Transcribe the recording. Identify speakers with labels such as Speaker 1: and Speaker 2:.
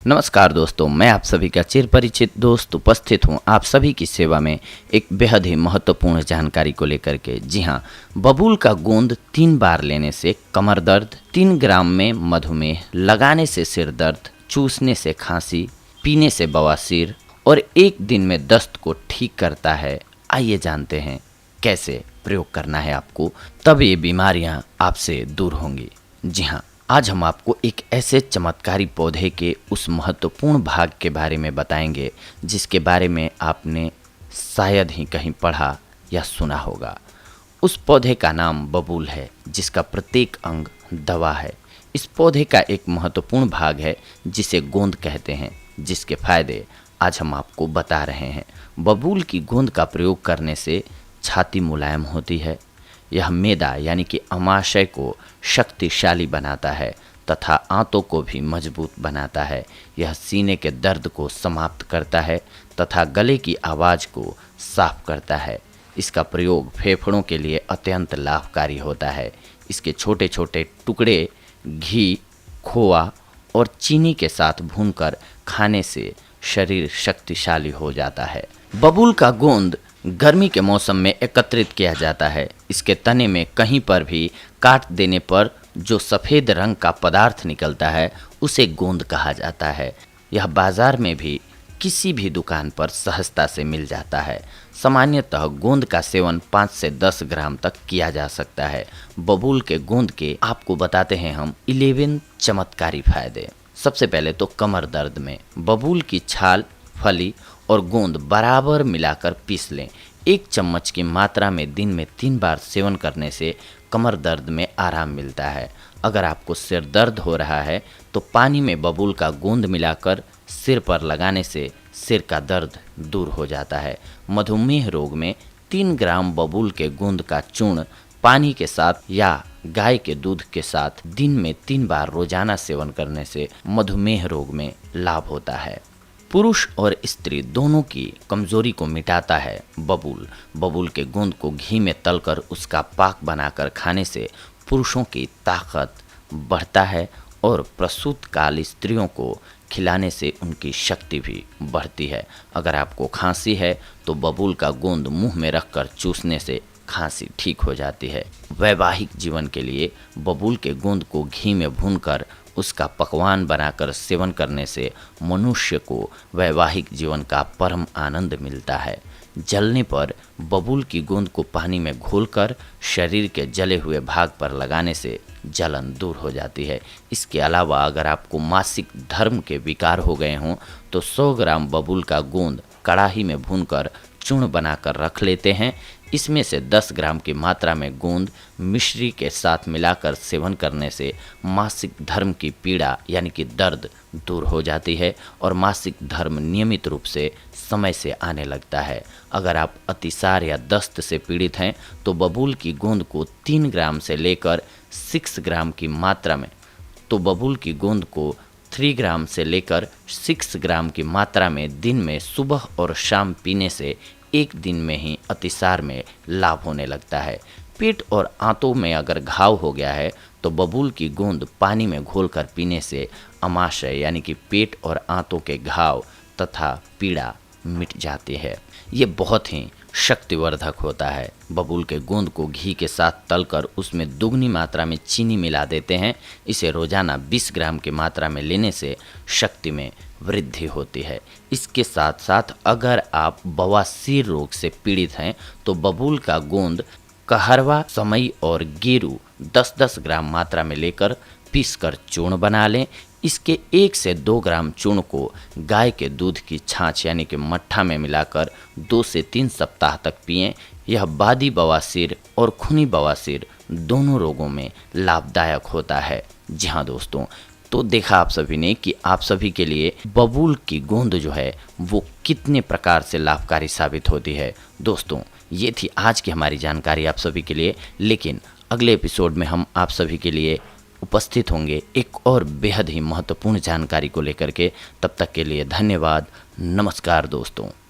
Speaker 1: नमस्कार दोस्तों, मैं आप सभी का चिर परिचित दोस्त उपस्थित हूं आप सभी की सेवा में एक बेहद ही महत्वपूर्ण जानकारी को लेकर के। जी हां, बबूल का गोंद 3 बार लेने से कमर दर्द, 3 ग्राम में मधुमेह, लगाने से सिर दर्द, चूसने से खांसी, पीने से बवासीर और 1 दिन में दस्त को ठीक करता है। आइए जानते हैं कैसे प्रयोग करना है आपको, तब ये बीमारियां आपसे दूर होंगी। जी हाँ, आज हम आपको एक ऐसे चमत्कारी पौधे के उस महत्वपूर्ण भाग के बारे में बताएंगे जिसके बारे में आपने शायद ही कहीं पढ़ा या सुना होगा। उस पौधे का नाम बबूल है, जिसका प्रत्येक अंग दवा है। इस पौधे का एक महत्वपूर्ण भाग है जिसे गोंद कहते हैं, जिसके फायदे आज हम आपको बता रहे हैं। बबूल की गोंद का प्रयोग करने से छाती मुलायम होती है। यह मेदा यानी कि अमाशय को शक्तिशाली बनाता है तथा आंतों को भी मजबूत बनाता है। यह सीने के दर्द को समाप्त करता है तथा गले की आवाज़ को साफ करता है। इसका प्रयोग फेफड़ों के लिए अत्यंत लाभकारी होता है। इसके छोटे छोटे टुकड़े घी, खोआ और चीनी के साथ भूनकर खाने से शरीर शक्तिशाली हो जाता है। बबूल का गोंद गर्मी के मौसम में एकत्रित किया जाता है। इसके तने में कहीं पर भी काट देने पर जो सफ़ेद रंग का पदार्थ निकलता है उसे गोंद कहा जाता है। यह बाजार में भी किसी भी दुकान पर सहजता से मिल जाता है। सामान्यतः गोंद का सेवन 5 से 10 ग्राम तक किया जा सकता है। बबूल के गोंद के आपको बताते हैं हम 11 चमत्कारी फायदे। सबसे पहले तो कमर दर्द में बबूल की छाल, फली और गोंद बराबर मिलाकर पीस लें। 1 चम्मच की मात्रा में दिन में 3 बार सेवन करने से कमर दर्द में आराम मिलता है। अगर आपको सिर दर्द हो रहा है तो पानी में बबूल का गोंद मिलाकर सिर पर लगाने से सिर का दर्द दूर हो जाता है। मधुमेह रोग में 3 ग्राम बबूल के गोंद का चूर्ण पानी के साथ या गाय के दूध के साथ दिन में 3 बार रोजाना सेवन करने से मधुमेह रोग में लाभ होता है। पुरुष और स्त्री दोनों की कमजोरी को मिटाता है बबूल के गोंद को घी में तलकर उसका पाक बनाकर खाने से पुरुषों की ताकत बढ़ता है और प्रसूत काल स्त्रियों को खिलाने से उनकी शक्ति भी बढ़ती है। अगर आपको खांसी है तो बबूल का गोंद मुंह में रखकर चूसने से खांसी ठीक हो जाती है। वैवाहिक जीवन के लिए बबूल के गोंद को घी में भूनकर उसका पकवान बनाकर सेवन करने से मनुष्य को वैवाहिक जीवन का परम आनंद मिलता है। जलने पर बबूल की गोंद को पानी में घोलकर शरीर के जले हुए भाग पर लगाने से जलन दूर हो जाती है। इसके अलावा अगर आपको मासिक धर्म के विकार हो गए हों तो 100 ग्राम बबूल का गोंद कड़ाही में भूनकर चूर्ण बनाकर रख लेते हैं। इसमें से 10 ग्राम की मात्रा में गोंद मिश्री के साथ मिलाकर सेवन करने से मासिक धर्म की पीड़ा यानी कि दर्द दूर हो जाती है और मासिक धर्म नियमित रूप से समय से आने लगता है। अगर आप अतिसार या दस्त से पीड़ित हैं तो बबूल की गोंद को 3 ग्राम से लेकर 6 ग्राम की मात्रा में 3 ग्राम से लेकर 6 ग्राम की मात्रा में दिन में सुबह और शाम पीने से 1 दिन में ही अतिसार में लाभ होने लगता है। पेट और आंतों में अगर घाव हो गया है तो बबूल की गोंद पानी में घोलकर पीने से अमाशय यानी कि पेट और आंतों के घाव तथा पीड़ा मिट जाती है। ये बहुत ही शक्तिवर्धक होता है। बबूल के गोंद को घी के साथ तलकर उसमें दुगनी मात्रा में चीनी मिला देते हैं। इसे रोजाना 20 ग्राम की मात्रा में लेने से शक्ति में वृद्धि होती है। इसके साथ साथ अगर आप बवासीर रोग से पीड़ित हैं तो बबूल का गोंद, कहरवा, समई और गेरू 10-10 ग्राम मात्रा में लेकर पीसकर चूर्ण बना लें। इसके 1 से 2 ग्राम चूर्ण को गाय के दूध की छाछ यानी कि मट्ठा में मिलाकर 2 से 3 सप्ताह तक पिएं। यह बादी बवासीर और खूनी बवासीर दोनों रोगों में लाभदायक होता है। जी हाँ दोस्तों, तो देखा आप सभी ने कि आप सभी के लिए बबूल की गोंद जो है वो कितने प्रकार से लाभकारी साबित होती है। दोस्तों, ये थी आज की हमारी जानकारी आप सभी के लिए, लेकिन अगले एपिसोड में हम आप सभी के लिए उपस्थित होंगे एक और बेहद ही महत्वपूर्ण जानकारी को लेकर के। तब तक के लिए धन्यवाद। नमस्कार दोस्तों।